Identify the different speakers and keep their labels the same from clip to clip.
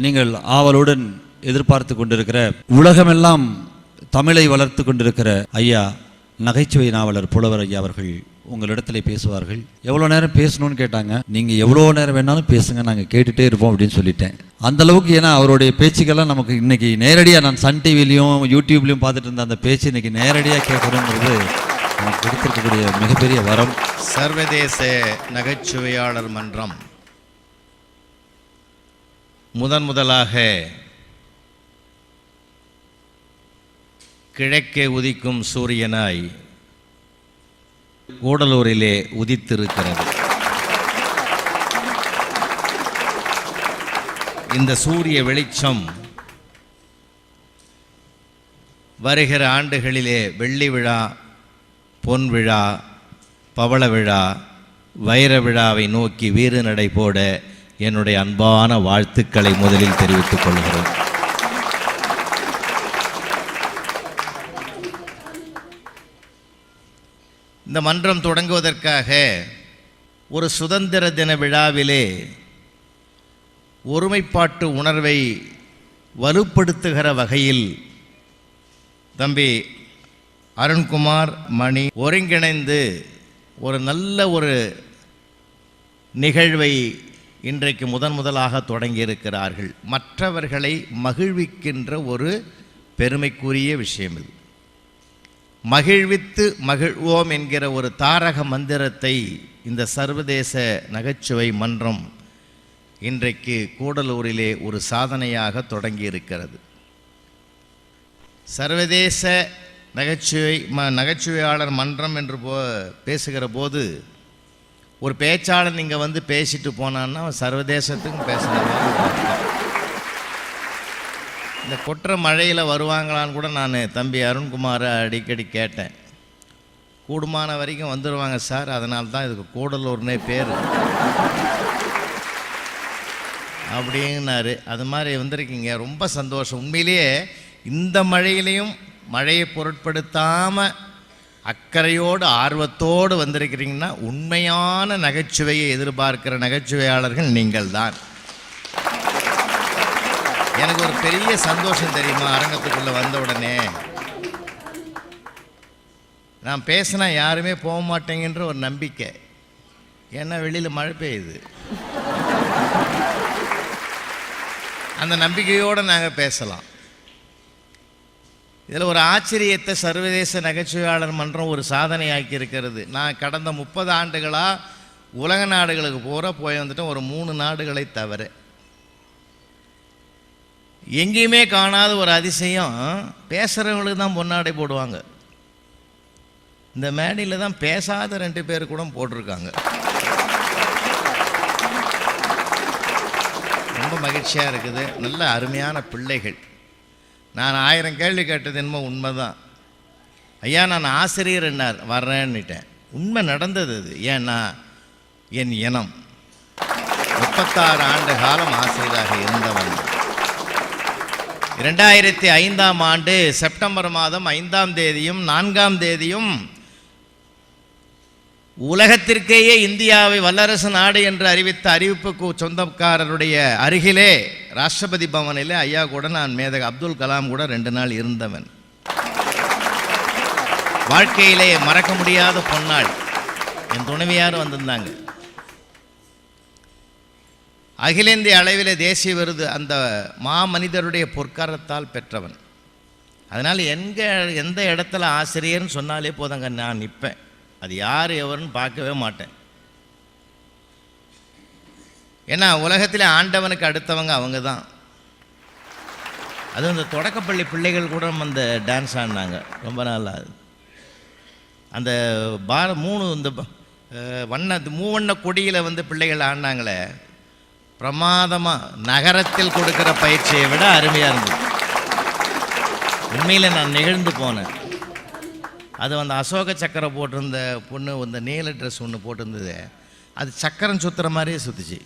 Speaker 1: நீங்கள் ஆவலுடன் எதிர்பார்த்து கொண்டிருக்கிற, உலகமெல்லாம் தமிழை வளர்த்து கொண்டிருக்கிற ஐயா, நகைச்சுவை நாவலர் புலவர் ஐயா அவர்கள் உங்களிடத்துல பேசுவார்கள். எவ்வளோ நேரம் பேசணும்னு கேட்டாங்க. நீங்கள் எவ்வளோ நேரம் வேணாலும் பேசுங்க, நாங்கள் கேட்டுகிட்டே இருப்போம் அப்படின்னு சொல்லிட்டேன். அந்த அளவுக்கு, ஏன்னா அவருடைய பேச்சுக்கெல்லாம் நமக்கு இன்னைக்கு நேரடியாக, நான் சன் டிவிலையும் யூடியூப்லையும் பார்த்துட்டு இருந்த அந்த பேச்சு இன்னைக்கு நேரடியாக கேட்கணுங்கிறது நமக்கு கொடுத்துருக்கக்கூடிய மிகப்பெரிய வரம்.
Speaker 2: சர்வதேச நகைச்சுவையாளர் மன்றம் முதலாக கிழக்கே உதிக்கும் சூரியனாய் கூடலூரிலே உதித்திருக்கிறது. இந்த சூரிய வெளிச்சம் வருகிற ஆண்டுகளிலே வெள்ளி விழா, பொன் விழா, பவள விழா, வைர விழாவை நோக்கி வீறு நடை போட என்னுடைய அன்பான வாழ்த்துக்களை முதலில் தெரிவித்துக் கொள்கிறேன். இந்த மன்றம் தொடங்குவதற்காக ஒரு சுதந்திர தின விழாவிலே ஒருமைப்பாட்டு உணர்வை வலுப்படுத்துகிற வகையில் தம்பி அருண்குமார் மணி ஒருங்கிணைந்து ஒரு நல்ல ஒரு நிகழ்வை இன்றைக்கு முதலாக தொடங்கியிருக்கிறார்கள். மற்றவர்களை மகிழ்விக்கின்ற ஒரு பெருமைக்குரிய விஷயம் இது. மகிழ்வித்து மகிழ்வோம் என்கிற ஒரு தாரக மந்திரத்தை இந்த சர்வதேச நகைச்சுவை மன்றம் இன்றைக்கு கூடலூரிலே ஒரு சாதனையாக தொடங்கியிருக்கிறது. சர்வதேச நகைச்சுவையாளர் மன்றம் என்று பேசுகிற போது ஒரு பேச்சாளர் இங்கே வந்து பேசிட்டு போனான்னா சர்வதேசத்துக்கும் பேசணும். இந்த கொற்ற மழையில் வருவாங்களான்னு கூட நான் தம்பி அருண்குமாரை அடிக்கடி கேட்டேன். கூடுமான வரைக்கும் வந்துடுவாங்க சார், அதனால தான் இதுக்கு கூடலூர்னே பேர் அப்படின்னாரு. அது மாதிரி வந்திருக்கீங்க, ரொம்ப சந்தோஷம். உண்மையிலேயே இந்த மழையிலையும் மழையை பொருட்படுத்தாமல் அக்கறையோடு ஆர்வத்தோடு வந்திருக்கிறீங்கன்னா உண்மையான நகைச்சுவையை எதிர்பார்க்கிற நகைச்சுவையாளர்கள் நீங்கள் தான். எனக்கு ஒரு பெரிய சந்தோஷம் தெரியுமா, அரங்கத்துக்குள்ளே வந்த உடனே நான் பேசினா யாருமே போக மாட்டேங்கிற ஒரு நம்பிக்கை. ஏன்னா வெளியில் மழை பெய்யுது. அந்த நம்பிக்கையோடு நாங்கள் பேசலாம். இதில் ஒரு ஆச்சரியத்தை சர்வதேச நகைச்சுவையாளர் மன்றம் ஒரு சாதனை ஆக்கி இருக்கிறது. நான் கடந்த 30 ஆண்டுகளாக உலக நாடுகளுக்கு போய் வந்துட்டேன். ஒரு 3 நாடுகளை தவிர எங்கேயுமே காணாத ஒரு அதிசயம், பேசுகிறவங்களுக்கு தான் பொன்னாடை போடுவாங்க. இந்த மேடையில் தான் பேசாத 2 பேர் கூட போட்டிருக்காங்க. ரொம்ப மகிழ்ச்சியாக இருக்குது. நல்ல அருமையான பிள்ளைகள். நான் 1000 கேள்வி கேட்டது என்னமோ உண்மைதான். ஐயா நான் ஆசிரியர் என்னார், வர்றேன்னுட்டேன். உண்மை நடந்தது அது. ஏன்னா என் இனம் 36 ஆண்டு காலம் ஆசிரியராக இருந்தவன். 2005ஆம் ஆண்டு செப்டம்பர் மாதம் 5ஆம் தேதியும் 4ஆம் தேதியும் உலகத்திற்கேயே இந்தியாவை வல்லரசு நாடு என்று அறிவித்த அறிவிப்புக்கு சொந்தக்காரருடைய அருகிலே ராஷ்டிரபதி பவனிலே ஐயா கூட நான் மேதக அப்துல் கலாம் கூட 2 நாள் இருந்தவன். வாழ்க்கையிலே மறக்க முடியாத பொன்னாள். என் துணைவியாரும் வந்திருந்தாங்க. அகில இந்திய அளவிலே தேசிய விருது அந்த மாமனிதருடைய பொற்காரத்தால் பெற்றவன். அதனால் எந்த இடத்துல ஆசிரியர்னு சொன்னாலே போதாங்க, நான் நிற்பேன். அது யார் எவருன்னு பார்க்கவே மாட்டேன். ஏன்னா உலகத்தில் ஆண்டவனுக்கு அடுத்தவங்க அவங்க தான். அதுவும் இந்த தொடக்கப்பள்ளி பிள்ளைகள் கூட அந்த டான்ஸ் ஆடினாங்க. ரொம்ப நாள் அந்த இந்த மூவண்ண கொடியில் பிள்ளைகள் ஆடினாங்களே, பிரமாதமாக நகரத்தில் கொடுக்குற பயிற்சியை விட அருமையாக இருந்தது. உண்மையில் நான் நிகழ்ந்து போனேன். அது அசோக சக்கரம் போட்டிருந்த பொண்ணு இந்த நீல ட்ரெஸ் ஒன்று போட்டிருந்தது. அது சக்கரம் சுற்றுற மாதிரியே சுற்றுச்சு.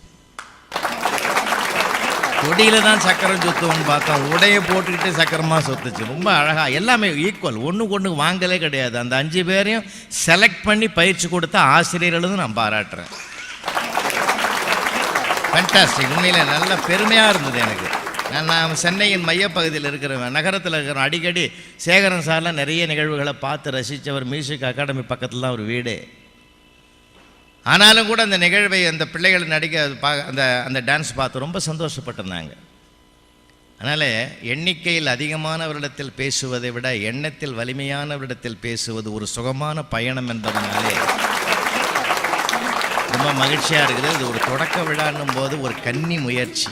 Speaker 2: கொடியில் தான் சக்கரம் சுற்றுவோன்னு பார்த்தோம், உடையை போட்டுக்கிட்டு சக்கரமாக சுற்றுச்சு. ரொம்ப அழகாக, எல்லாமே ஈக்குவல், ஒன்றுக்கு வாங்கலே கிடையாது. அந்த 5 பேரையும் செலக்ட் பண்ணி பயிற்சி கொடுத்த ஆசிரியர்களும் நான் பாராட்டுறேன். ஃபேண்டாஸ்டிக். உண்மையில் நல்ல பெருமையாக இருந்தது எனக்கு. நான் சென்னையின் மையப்பகுதியில் இருக்கிறவன், நகரத்தில் இருக்கிறவன். அடிக்கடி சேகரன் சார்லாம் நிறைய நிகழ்வுகளை பார்த்து ரசித்தவர். மியூசிக் அகாடமி பக்கத்தில் தான் ஒரு வீடு. ஆனாலும் கூட அந்த நிகழ்வை அந்த பிள்ளைகள் நடிக்க அந்த அந்த டான்ஸ் பார்த்து ரொம்ப சந்தோஷப்பட்டிருந்தாங்க. அதனால் எண்ணிக்கையில் அதிகமானவரிடத்தில் பேசுவதை விட எண்ணத்தில் வலிமையானவரிடத்தில் பேசுவது ஒரு சுகமான பயணம் என்பதனாலே ரொம்ப மகிழ்ச்சியாக இருக்குது. இது ஒரு தொடக்க விழான்னும் போது ஒரு கன்னி முயற்சி.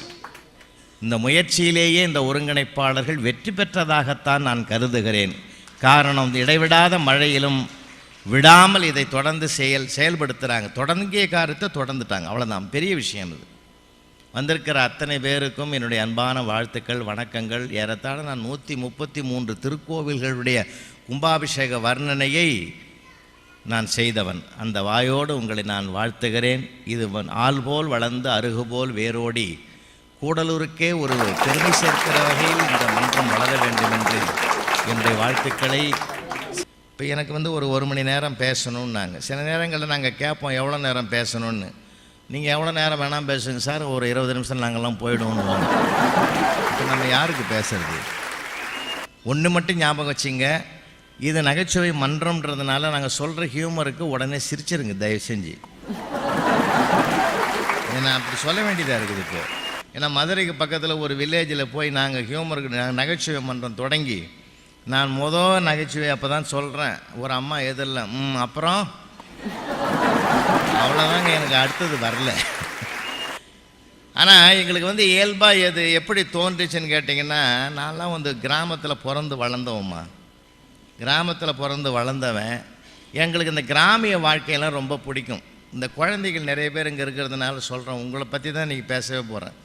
Speaker 2: இந்த முயற்சியிலேயே இந்த ஒருங்கிணைப்பாளர்கள் வெற்றி பெற்றதாகத்தான் நான் கருதுகிறேன். காரணம், இடைவிடாத மழையிலும் விடாமல் இதை தொடர்ந்து செயல்படுத்துகிறாங்க. தொடங்கிய காரியத்தை தொடர்ந்துட்டாங்க, அவ்வளோதான். பெரிய விஷயம் இது. வந்திருக்கிற அத்தனை பேருக்கும் என்னுடைய அன்பான வாழ்த்துக்கள், வணக்கங்கள். ஏறத்தாழ நான் 133 திருக்கோவில்களுடைய கும்பாபிஷேக வர்ணனையை நான் செய்தவன். அந்த வாயோடு உங்களை நான் வாழ்த்துகிறேன். இது ஆள் போல் வளர்ந்து அருகுபோல் வேரோடி கூடலூருக்கே ஒரு பெருமை சேர்க்கிற வகையில் இந்த மன்றம் வளர வேண்டும் என்று என்னுடைய வாழ்த்துக்களை. இப்போ எனக்கு ஒரு மணி நேரம் பேசணும்னாங்க. சில நேரங்களில் நாங்கள் கேட்போம் எவ்வளோ நேரம் பேசணும்னு. நீங்கள் எவ்வளோ நேரம் வேணாம் பேசுங்க சார், ஒரு 20 நிமிஷம் நாங்கள்லாம் போயிடுவோம்னு. இப்போ நம்ம யாருக்கு பேசுறது? ஒன்று மட்டும் ஞாபகம் வச்சுங்க, இது நகைச்சுவை மன்றம்ன்றதுனால நாங்கள் சொல்கிற ஹியூமருக்கு உடனே சிரிச்சிருங்க தயவு செஞ்சு. ஏன்னா அப்படி சொல்ல வேண்டியதாக இருக்குது இப்போ. ஏன்னா மதுரைக்கு பக்கத்தில் ஒரு வில்லேஜில் போய் நாங்கள் ஹியூமருக்கு நகைச்சுவை மன்றம் தொடங்கி நான் நகைச்சுவை அப்போ தான் சொல்கிறேன். ஒரு அம்மா எதிரில் அப்புறம் அவ்வளோதாங்க, எனக்கு அடுத்தது வரல. ஆனால் எங்களுக்கு இயல்பாக எது எப்படி தோன்றுச்சுன்னு கேட்டிங்கன்னா, நான்லாம் கிராமத்தில் பிறந்து வளர்ந்தவம்மா. கிராமத்தில் பிறந்து வளர்ந்தவன். எங்களுக்கு இந்த கிராமிய வாழ்க்கையெல்லாம் ரொம்ப பிடிக்கும். இந்த குழந்தைகள் நிறைய பேர் இங்கே இருக்கிறதுனால சொல்கிறேன், உங்களை பற்றி தான் இன்றைக்கி பேசவே போகிறேன்.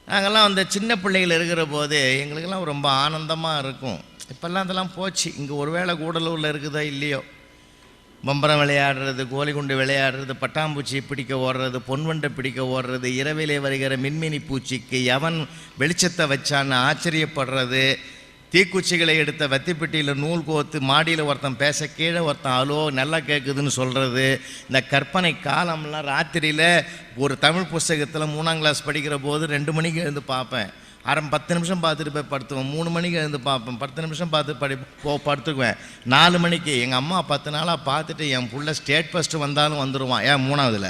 Speaker 2: நாங்கள்லாம் சின்ன பிள்ளைகள் இருக்கிற போது எங்களுக்கெல்லாம் ரொம்ப ஆனந்தமாக இருக்கும். இப்போல்லாம் அதெல்லாம் போச்சு. இங்கே ஒரு வேளை கூடலூரில் இருக்குதோ இல்லையோ, பம்பரம் விளையாடுறது, கோலிகுண்டு விளையாடுறது, பட்டாம்பூச்சி பிடிக்க ஓடுறது, பொன்வண்டை பிடிக்க ஓடுறது, இரவிலே வருகிற மின்மினி பூச்சிக்கு எவன் வெளிச்சத்தை வச்சான்னு ஆச்சரியப்படுறது, தீக்குச்சிகளை எடுத்த வத்திப்பெட்டியில் நூல் கோத்து மாடியில் ஒருத்தன் பேச கீழே ஒருத்தன் அலோ நல்லா கேட்குதுன்னு சொல்கிறது, இந்த கற்பனை காலம்லாம். ராத்திரியில் ஒரு தமிழ் புஸ்தகத்தில் 3ஆம் கிளாஸ் படிக்கிற போது 2 மணிக்கு எழுந்து பார்ப்பேன். 10 நிமிஷம் பார்த்துட்டு போய் படுத்துவேன். 3 மணிக்கு எழுந்து பார்ப்பேன். 10 நிமிஷம் பார்த்து படுத்துக்குவேன். 4 மணிக்கு எங்கள் அம்மா 10 நாளாக பார்த்துட்டு என் புள்ள ஸ்டேட் ஃபஸ்ட்டு வந்தாலும் வந்துடுவான். 3ஆவதுல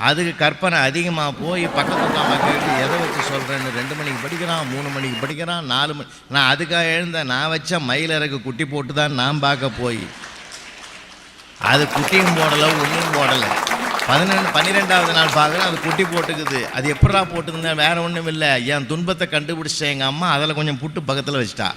Speaker 2: அதுக்கு கற்பனை அதிகமாக போய் பக்கத்து அம்மா கேட்டு எதை வச்சு சொல்கிறேன்னு 2 மணிக்கு படிக்கிறான், 3 மணிக்கு படிக்கிறான், 4 மணி. நான் அதுக்காக எழுந்தேன். நான் வச்ச மயிலிறகு குட்டி போட்டு தான் நான் பார்க்க போய் அது குட்டியும் போடலை, ஒன்றும் போடலை. 12ஆவது நாள் பார்க்குறேன், அது குட்டி போட்டுக்குது. அது எப்படா போட்டுக்குங்க, வேறு ஒன்றும் இல்லை, என் துன்பத்தை கண்டுபிடிச்சேன் எங்கள் அம்மா. அதில் கொஞ்சம் புட்டு பக்கத்தில் வச்சிட்டா.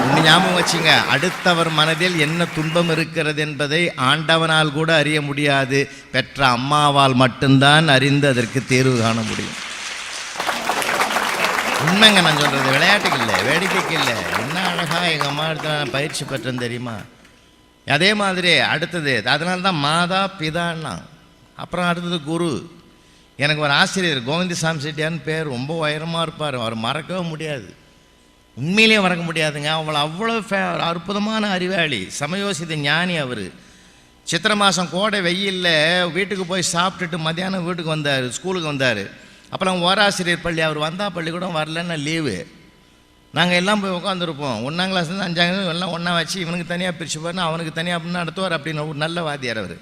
Speaker 2: ஒன்று ஞாபகம் வச்சுங்க, அடுத்தவர் மனதில் என்ன துன்பம் இருக்கிறது என்பதை ஆண்டவனால் கூட அறிய முடியாது, பெற்ற அம்மாவால் மட்டும்தான் அறிந்து அதற்கு தீர்வு காண முடியும். உண்மைங்க நான் சொல்கிறது, விளையாட்டுக்கு இல்லை, வேடிக்கைக்கு இல்லை. என்ன அழகாக எங்கள் அம்மா இடத்துல நான் பயிற்சி பெற்றேன்னு தெரியுமா? அதே மாதிரி அடுத்தது, அதனால தான் மாதா பிதான்னா. அப்புறம் அடுத்தது குரு. எனக்கு ஒரு ஆசிரியர் கோவிந்தசாமி செட்டியார்னு பேர், ரொம்ப உயரமாக இருப்பார். அவர் மறக்கவே முடியாது, உண்மையிலே மறக்க முடியாதுங்க. அவ்வளோ அற்புதமான அறிவாளி, சமயோசித ஞானி அவர். சித்திரை மாதம் கோடை வெயிலில் வீட்டுக்கு போய் சாப்பிட்டுட்டு மத்தியானம் வீட்டுக்கு வந்தார், ஸ்கூலுக்கு வந்தார். அப்புறம் ஓராசிரியர் பள்ளி, அவர் வந்தால் பள்ளிக்கூடம் வரலன்னா லீவு. நாங்கள் எல்லாம் போய் உட்காந்துருப்போம். 1ஆம் கிளாஸ்லேருந்து 5ஆம் கிளாஸ் எல்லாம் ஒன்றா வச்சு இவனுக்கு தனியாக பிரித்து போகிறேன், அவனுக்கு தனியாக அப்படின்னு நடத்துவார். அப்படின்னு ஒரு நல்ல வாத்தியார் அவர்.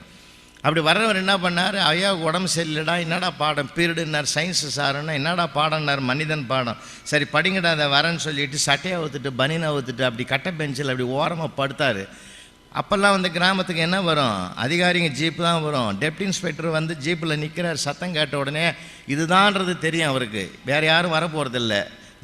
Speaker 2: அப்படி வர்றவர் என்ன பண்ணார், ஐயா உடம்பு சரியில்லடா, என்னடா பாடம் பீரியடுன்னார். சயின்ஸு சாருன்னா என்னடா பாடம்னார், மனிதன் பாடம். சரி படிங்கடா அதை வரேன்னு சொல்லிட்டு சட்டையை ஊற்றுட்டு பனினை ஊற்றுட்டு அப்படி கட்டை பெஞ்சில் அப்படி ஓரமாக படுத்தார். அப்போல்லாம் கிராமத்துக்கு என்ன வரும், அதிகாரிங்க ஜீப்பு தான் வரும். டெப்டி இன்ஸ்பெக்டர் ஜீப்பில் நிற்கிறார். சத்தம் கேட்ட உடனே இதுதான்றது தெரியும் அவருக்கு, வேறு யாரும் வர போகிறதில்ல.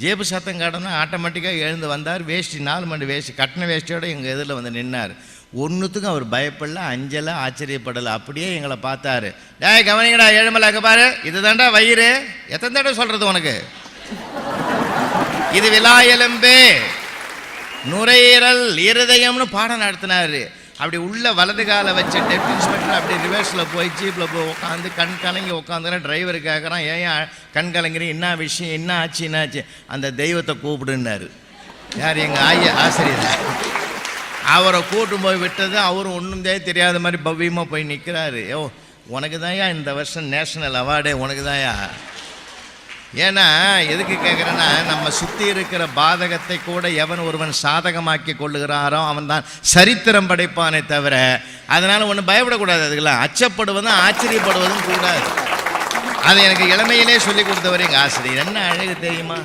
Speaker 2: ஜேபு சத்தம் காட்டினா ஆட்டோமேட்டிக்காக எழுந்து வந்தார். வேஷ்டி 4 மணி வேஷ்டி, கட்டின வேஷ்டியோடு எங்கள் எதிரில் நின்னார். ஒன்றுத்துக்கும் அவர் பயப்படல, அஞ்சலை, ஆச்சரியப்படலை. அப்படியே எங்களை பார்த்தாரு. டேய் கவனிங்கடா, ஏழுமலை அங்கே பாரு, இதுதான்டா வயிறு, எத்தனை தடவை சொல்கிறது உனக்கு, இது விலா எலும்பு, நுரையீரல், இருதயம்னு பாடம் நடத்தினார். அப்படி உள்ள வலது காலை வச்சு டெப்டி இன்ஸ்பெக்டர் அப்படி ரிவர்ஸில் போய் ஜீப்பில் போய் உட்காந்து கண் கலங்கி உட்காந்துனா டிரைவர் கேட்குறான், ஏன் கண் கலங்குறீங்க, என்ன விஷயம், என்ன ஆச்சு, என்னாச்சு? அந்த தெய்வத்தை கூப்பிடுன்னாரு. யார்? எங்கள் ஆசிரியர். அவரை கூட்டும் போய் விட்டது. அவரும் ஒன்றும் தெரியாத மாதிரி பவ்யமாக போய் நிற்கிறாரு. உனக்கு தான்யா இந்த வருஷம் நேஷ்னல் அவார்டே, உனக்கு தான்யா. ஏன்னா எதுக்கு கேட்குறேன்னா, நம்ம சுற்றி இருக்கிற பாதகத்தை கூட எவன் ஒருவன் சாதகமாக்கி கொள்ளுகிறாரோ அவன் தான் சரித்திரம் படைப்பானே தவிர, அதனால் ஒன்றும் பயப்படக்கூடாது. அதுக்கெல்லாம் அச்சப்படுவதும் ஆச்சரியப்படுவதும் கூடாது. அதை எனக்கு இளமையிலே சொல்லி கொடுத்தவர் எங்கள் ஆசிரியர். என்ன அழகு தெரியுமா?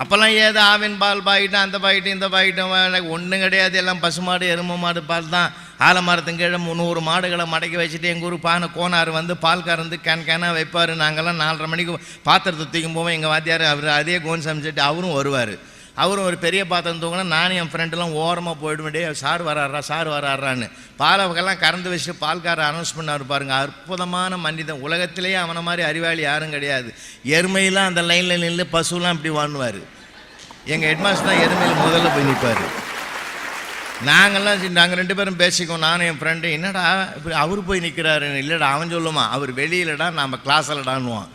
Speaker 2: அப்போல்லாம் ஏதோ ஆவின் பால் பாயிட்டும் அந்த பாயிட்டும் இந்த பாயிட்டும் ஒன்றும் கிடையாது. எல்லாம் பசுமாடு எருமை மாடு பால் தான். ஆலமரத்துக்கு கீழே 300 மாடுகளை மடக்கி வச்சுட்டு எங்கள் ஊர் கோனார் வந்து பால் கறந்து கேனாக வைப்பார். நாங்கள்லாம் 4:30 மணிக்கு பாத்திரத்தை தூக்கும் போவோம். எங்கள் வாத்தியார் அவர் அதே கோன் சமைச்சிட்டு அவரும் வருவார். அவரும் ஒரு பெரிய பாத்திரம் தூங்கினா நானும் என் ஃப்ரெண்டெல்லாம் ஓரமாக போயிடுவேண்டே, சார் வராறான்னு பாலவகெல்லாம் கறந்து வச்சுட்டு பால்கார அனௌன்ஸ் பண்ணார் பாருங்க. அற்புதமான மனிதன். உலகத்திலேயே அவனை மாதிரி அறிவாளி யாரும் கிடையாது. எருமையெல்லாம் அந்த லைனில் நின்று பசுலாம் இப்படி வாங்குவார். எங்கள் ஹெட்மாஸ்டர் தான் எருமையில் முதல்ல போய் நிற்பார். நாங்கள் 2 பேரும் பேசிக்குவோம், நானும் என் ஃப்ரெண்டு. என்னடா இப்படி அவர் போய் நிற்கிறாரு? இல்லைடா அவன் சொல்லுமா, அவர் வெளியிலடா நம்ம கிளாஸில்டான்னுவான்.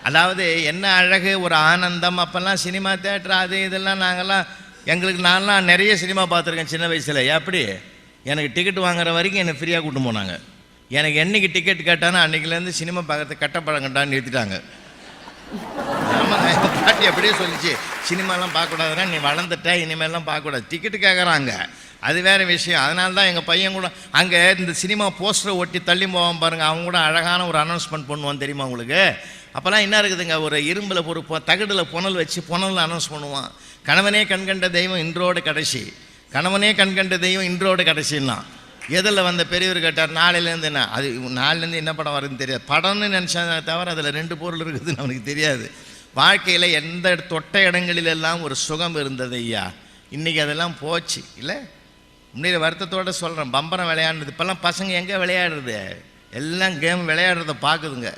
Speaker 2: அதாவது என்ன அழகு, ஒரு ஆனந்தம். அப்போல்லாம் சினிமா தேட்டர் அது இதெல்லாம் நான்லாம் நிறைய சினிமா பார்த்துருக்கேன் சின்ன வயசில். எப்படி எனக்கு டிக்கெட் வாங்குற வரைக்கும் என்னை ஃப்ரீயாக கூப்பிட்டு போனாங்க. எனக்கு என்றைக்கு டிக்கெட் கேட்டானோ அன்றைக்கிலேருந்து சினிமா பார்க்கறது கட்டப்பழங்கட்டான்னு நிறுத்திட்டாங்க. ஆமாங்க, எங்கள் பாட்டி அப்படியே சொல்லிச்சு, சினிமாலாம் பார்க்கக்கூடாதுன்னா நீ வளர்ந்துட்ட, இனிமேலாம் பார்க்கக்கூடாது. டிக்கெட்டு கேட்குறாங்க, அது வேறு விஷயம். அதனால தான் எங்கள் பையன் கூட அங்கே இந்த சினிமா போஸ்டரை ஒட்டி தள்ளி போவான் பாருங்கள். அவங்க கூட அழகான ஒரு அனௌன்ஸ்மெண்ட் பண்ணுவான் தெரியுமா உங்களுக்கு? அப்போல்லாம் என்ன இருக்குதுங்க, ஒரு இரும்பில் ஒரு தகடில் புனல் வச்சு புனலில் அனௌன்ஸ் பண்ணுவான். கணவனே கண்கண்ட தெய்வம் இன்றோடு கடைசி, கணவனே கண்கண்ட தெய்வம் இன்றோடு கடைசின்னா. எதில் வந்த பெரியவர் கேட்டார், நாளையிலேருந்து என்ன, அது நாளிலேருந்து என்ன படம் வருதுன்னு தெரியாது. படம்னு நினச்சா தவிர அதில் 2 பொருள் இருக்குதுன்னு அவனுக்கு தெரியாது. வாழ்க்கையில் எந்த தொட்ட இடங்களிலெல்லாம் ஒரு சுகம் இருந்தது ஐயா. இன்றைக்கி அதெல்லாம் போச்சு இல்லை. முன்னாடி வருத்தத்தோடு சொல்கிறேன், பம்பரம் விளையாடுறது. இப்போல்லாம் பசங்க எங்கே விளையாடுறது? எல்லாம் கேம் விளையாடுறத பார்க்குதுங்க.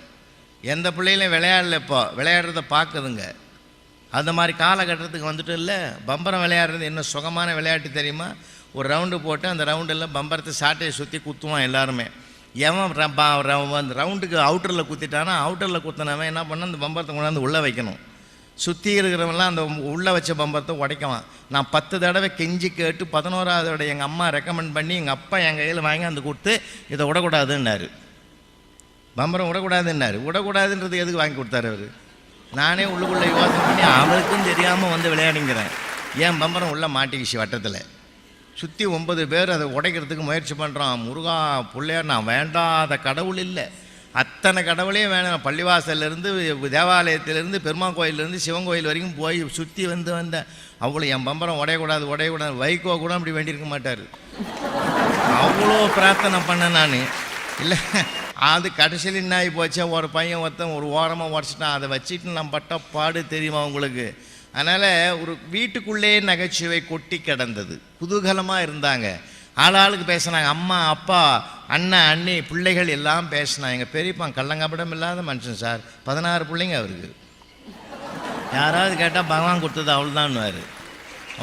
Speaker 2: எந்த பிள்ளைகளையும் விளையாடல, இப்போ விளையாடுறத பார்க்குதுங்க. அந்த மாதிரி காலகட்டத்துக்கு வந்துட்டு இல்லை. பம்பரம் விளையாடுறது என்ன சுகமான விளையாட்டு தெரியுமா? ஒரு ரவுண்டு போட்டு அந்த ரவுண்டில் பம்பரத்தை சாட்டையை சுற்றி குத்துவான் எல்லாருமே. எவன் ரவுண்டுக்கு அவுட்டரில் குத்திட்டானா, அவுட்டரில் குத்தினவன் என்ன பண்ணால் அந்த பம்பரத்தை கொண்டாந்து உள்ளே வைக்கணும். சுற்றி இருக்கிறவங்களாம் அந்த உள்ளே வச்ச பம்பரத்தை உடைக்குவான். நான் 10 தடவை கெஞ்சி கேட்டு 11ஆவது தடவை எங்கள் அம்மா ரெக்கமெண்ட் பண்ணி எங்கள் அப்பா என் கையில் வாங்கி அந்த கொடுத்து இதை விடக்கூடாதுன்னாரு. பம்பரம் விடக்கூடாதுன்னாரு. விடக்கூடாதுன்றது எதுக்கு வாங்கி கொடுத்தாரு அவர்? நானே உள்ளுக்குள்ளே யோசனை பண்ணி அவருக்கும் தெரியாமல் வந்து விளையாடிங்கிறேன். ஏன் பம்பரம் உள்ளே மாட்டிக்கிச்சு வட்டத்தில் சுற்றி 9 பேர் அதை உடைக்கிறதுக்கு முயற்சி பண்ணுறான். முருகா பிள்ளையார், நான் வேண்டாத கடவுள் இல்லை, அத்தனை கடவுளையும் வேணும். பள்ளிவாசல்லேருந்து தேவாலயத்திலேருந்து பெருமாள் கோயிலேருந்து சிவன் கோயில் வரைக்கும் போய் சுற்றி வந்தேன். அவ்வளோ என் பம்பரம் உடையக்கூடாது. வைகோ கூட அப்படி வேண்டியிருக்க மாட்டார். அவ்வளோ பிரார்த்தனை பண்ணேன் நான். இல்லை அது கடைசியில் என்ன ஆகி போச்சா, ஒரு பையன் ஒரு ஓரமாக உடச்சிட்டான். அதை வச்சுட்டு நான் பட்ட பாடு தெரியுமா உங்களுக்கு? அதனால் ஒரு வீட்டுக்குள்ளே நகைச்சுவை கொட்டி கிடந்தது. குதூகலமாக இருந்தாங்க. ஆளாளுக்கு பேசினாங்க. அம்மா அப்பா அண்ணன் அண்ணி பிள்ளைகள் எல்லாம் பேசினாங்க. எங்கள் பெரியப்பா கள்ளங்கப்படம் இல்லாத மனுஷன் சார். 16 பிள்ளைங்க அவருக்கு. யாராவது கேட்டால் பகவான் கொடுத்தது அவ்வளோதான்னுவார்.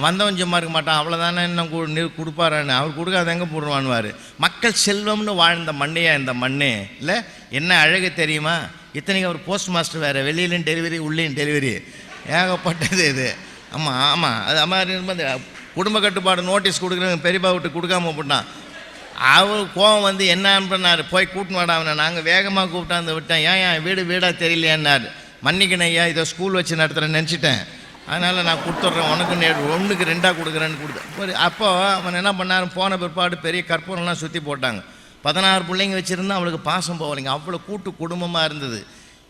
Speaker 2: வந்தவன் சும்மா இருக்க மாட்டான். அவ்வளோதானே இன்னும் கொடுப்பாரான்னு. அவர் கொடுக்காத எங்கே போடுவான்னுவார். மக்கள் செல்வம்னு வாழ்ந்த மண்ணையா இந்த மண்ணே இல்லை. என்ன அழகு தெரியுமா? இத்தனைக்கு அவர் போஸ்ட் மாஸ்டர் வேறு, வெளியிலையும் டெலிவரி உள்ளேயும் டெலிவரி, ஏகப்பட்டது இது. ஆமாம் அது மாதிரி குடும்ப கட்டுப்பாடு நோட்டீஸ் கொடுக்குறவங்க பெரியப்பா விட்டு கொடுக்காம போட்டான். அவர் கோவம் வந்து என்ன பண்ணார், போய் கூட்டின்னு வாடாவன. நாங்கள் வேகமாக கூப்பிட்டாந்து விட்டேன். ஏன் வீடாக தெரியலையான்னார். மன்னிக்கணும் ஐயா, இதை ஸ்கூல் வச்சு நடத்துகிறேன்னு நினச்சிட்டேன், அதனால் நான் கொடுத்துட்றேன், உனக்கு 1க்கு 2 கொடுக்குறேன்னு கொடுத்தேன். அப்போது அவன் என்ன பண்ணார், போன பிற்பாடு பெரிய கற்பூரம்லாம் சுற்றி போட்டாங்க. 16 பிள்ளைங்க வச்சுருந்தா அவளுக்கு பாசம் போகலைங்க. அவ்வளோ கூட்டு குடும்பமாக இருந்தது.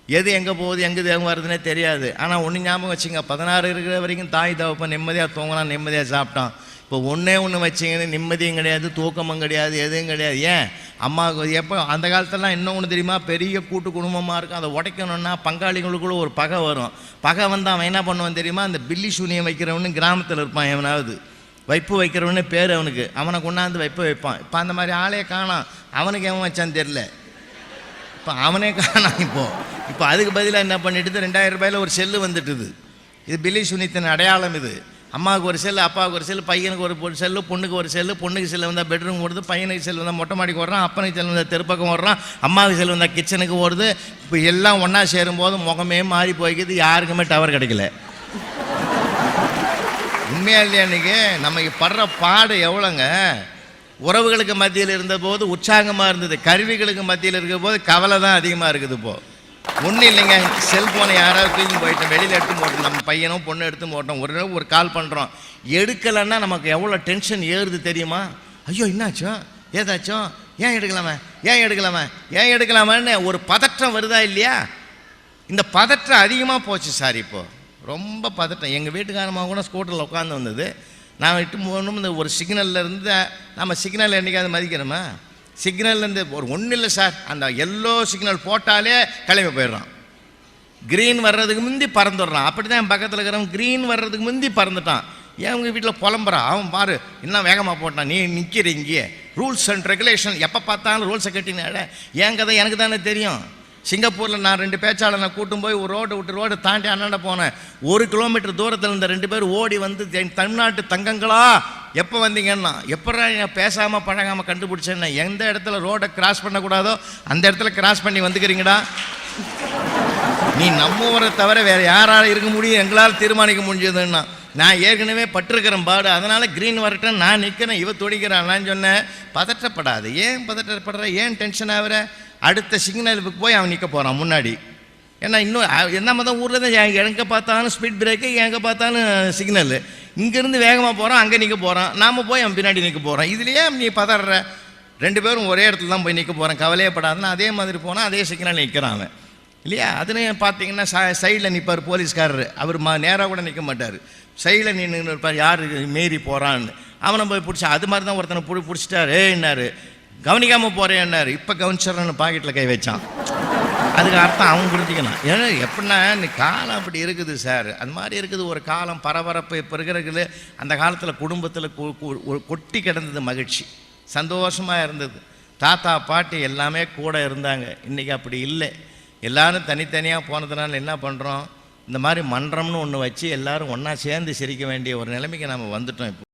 Speaker 2: எது எங்கே போகுது எங்கே வருதுன்னே தெரியாது. ஆனால் ஒன்று ஞாபகம் வச்சுங்க, 16 இருக்கிற வரைக்கும் தாய் தகப்பன் நிம்மதியாக தூங்கலாம், நிம்மதியாக சாப்பிட்டான். இப்போ ஒன்று வச்சிங்கன்னு நிம்மதியும் கிடையாது, தூக்கமும் கிடையாது, எதுவும் கிடையாது. ஏன் அம்மாவுக்கு எப்போ அந்த காலத்துலலாம் இன்னும் ஒன்று தெரியுமா, பெரிய கூட்டு குடும்பமாக இருக்கும். அதை உடைக்கணுன்னா பங்காளிகளுக்குள்ள ஒரு பகை வரும். பகை வந்து அவன் என்ன பண்ணுவான் தெரியுமா, அந்த பில்லி சூனியம் வைக்கிறவனு கிராமத்தில் இருப்பான். எவனாவது வைப்பு வைக்கிறவனே பேர் அவனுக்கு, அவனை கொண்டாந்து வைப்பான். இப்போ அந்த மாதிரி ஆளே காணாம். அவனுக்கு எவன் வச்சான்னு தெரில. இப்போ அவனே காணாம். இப்போ அதுக்கு பதிலாக என்ன பண்ணிட்டு 2000 ரூபாயில் ஒரு செல்லு வந்துட்டுது. இது பில்லி சுனித்தின் அடையாளம். இது அம்மாவுக்கு ஒரு செல்லு, அப்பாவுக்கு ஒரு செல்லு, பையனுக்கு ஒரு செல்லு, பொண்ணுக்கு ஒரு செல்லு. பொண்ணுக்கு செல்லு வந்தால் பெட்ரூம் ஓடுது, பையனுக்கு செல்லு வந்தால் மொட்டை மாடிக்கு ஓடுறான், அப்பனுக்கு செல்லு வந்தால் தெருப்பக்கம் ஓடுறான், அம்மாவுக்கு செல்லு வந்தால் கிச்சனுக்கு ஓடுது. இப்போ எல்லாம் ஒன்றா சேரும்போது முகமே மாறி போய்க்குது. யாருக்குமே டவர் கிடைக்கல. உண்மையாக இல்லையா? இன்றைக்கி நம்ம படுற பாடு எவ்வளோங்க. உறவுகளுக்கு மத்தியில் இருந்தபோது உற்சாகமாக இருந்தது, கருவிகளுக்கு மத்தியில் இருக்கிற போது கவலை தான் அதிகமாக இருக்குது. இப்போது ஒன்றும் இல்லைங்க, செல்ஃபோனை யாராவது தூக்கி போயிட்டோம், வெளியில் எடுத்து போட்டோம், நம்ம பையனும் பொண்ணு எடுத்து போட்டோம், ஒரு கால் பண்ணுறோம், எடுக்கலைன்னா நமக்கு எவ்வளோ டென்ஷன் ஏறுது தெரியுமா? ஐயோ என்னாச்சோ, ஏதாச்சும், ஏன் எடுக்கலாமான்னு ஒரு பதற்றம் வருதா இல்லையா? இந்த பதற்றம் அதிகமாக போச்சு சார். இப்போது ரொம்ப பதட்டம். எங்கள் வீட்டுக்காரமாக கூட ஸ்கூட்டரில் உட்காந்து வந்தது, நான் விட்டு போகணும். இந்த ஒரு சிக்னல்லேருந்து நம்ம சிக்னல் என்றைக்காவது மதிக்கிறோமா? சிக்னல்லேருந்து ஒரு ஒன்றும் இல்லை சார், அந்த எல்லோ சிக்னல் போட்டாலே கிளம்பி போயிடுறான். க்ரீன் வர்றதுக்கு முந்தி பறந்துடுறான். அப்படி தான் என் பக்கத்தில் இருக்கிறவன் க்ரீன் வர்றதுக்கு முந்தி பறந்துட்டான். ஏன் உங்கள் வீட்டில் புலம்புறான், அவன் பாரு இன்னும் வேகமாக போட்டான், நீ நிற்கிற இங்கேயே. ரூல்ஸ் அண்ட் ரெகுலேஷன், எப்போ பார்த்தாலும் ரூல்ஸை கட்டினாட. என் கதை எனக்கு தானே தெரியும். சிங்கப்பூரில் நான் 2 பேச்சாளனை கூட்டும் போய் ஒரு ரோடு விட்டு ரோடு தாண்டி அண்ணாண்ட போனேன். 1 கிலோமீட்டர் தூரத்தில் இருந்த 2 பேர் ஓடி வந்து, தமிழ்நாட்டு தங்கங்களா எப்போ வந்தீங்கன்னா, எப்படா பேசாமல் பழகாமல் கண்டுபிடிச்சேன்னா, எந்த இடத்துல ரோடை கிராஸ் பண்ணக்கூடாதோ அந்த இடத்துல கிராஸ் பண்ணி வந்துக்கிறீங்கடா. நீ நம்ம ஊரை தவிர வேறு யாரால் இருக்க முடியும், எங்களால் தீர்மானிக்க முடிஞ்சதுன்னா. நான் ஏற்கனவே பட்டிருக்கிறேன் பாடு, அதனால் க்ரீன் வரட்டும், நான் நிற்கிறேன், இவ துடிக்கிறான். நான் சொன்னேன், பதற்றப்படாது. ஏன் பதற்றப்படுற, ஏன் டென்ஷன் ஆகுற? அடுத்த சிக்னலுக்கு போய் அவன் நிற்க போகிறான் முன்னாடி. ஏன்னா இன்னும் என்ன தான் ஊரில் தான் எங்கே பார்த்தாலும் ஸ்பீட் பிரேக்கு, எங்கே பார்த்தாலும் சிக்னலு. இங்கேருந்து வேகமாக போகிறான், அங்கே நிற்க போகிறான், நாம் போய் அவன் பின்னாடி நிற்க போகிறான். இதுலேயே நீ பதற. 2 பேரும் ஒரே இடத்துல தான் போய் நிற்க போகிறேன், கவலையப்படாதுன்னு அதே மாதிரி போனால் அதே சிக்னல் நிற்கிறான் அவன் இல்லையா? அதுலேயும் பார்த்தீங்கன்னா சைடில் நிற்பார் போலீஸ்காரர். அவர் நேராக கூட நிற்க மாட்டார், சைடில் நின்று இருப்பார், யார் மீறி போகிறான்னு. அவனை போய் பிடிச்சா அது மாதிரி தான் ஒருத்தனை பிடிச்சிட்டாரு. என்னாரு கவனிக்காமல் போகிறேன்னாரு. இப்போ கவனிச்சிடறேன்னு பாக்கெட்டில் கை வச்சான். அதுக்கு அர்த்தம் அவன் புரிஞ்சுக்கணும். ஏன்னா எப்படின்னா இந்த காலம் அப்படி இருக்குது சார், அது மாதிரி இருக்குது ஒரு காலம். பரபரப்பு இப்போ இருக்கிறது. அந்த காலத்தில் குடும்பத்தில் கொட்டி கிடந்தது மகிழ்ச்சி, சந்தோஷமாக இருந்தது. தாத்தா பாட்டி எல்லாமே கூட இருந்தாங்க. இன்றைக்கி அப்படி இல்லை. எல்லோரும் தனித்தனியாக போனதுனால என்ன பண்ணுறோம், இந்த மாதிரி மன்றம்னு ஒன்று வச்சு எல்லோரும் ஒன்றா சேர்ந்து சிரிக்க வேண்டிய ஒரு நிலைமைக்கு நம்ம வந்துட்டோம் இப்போ.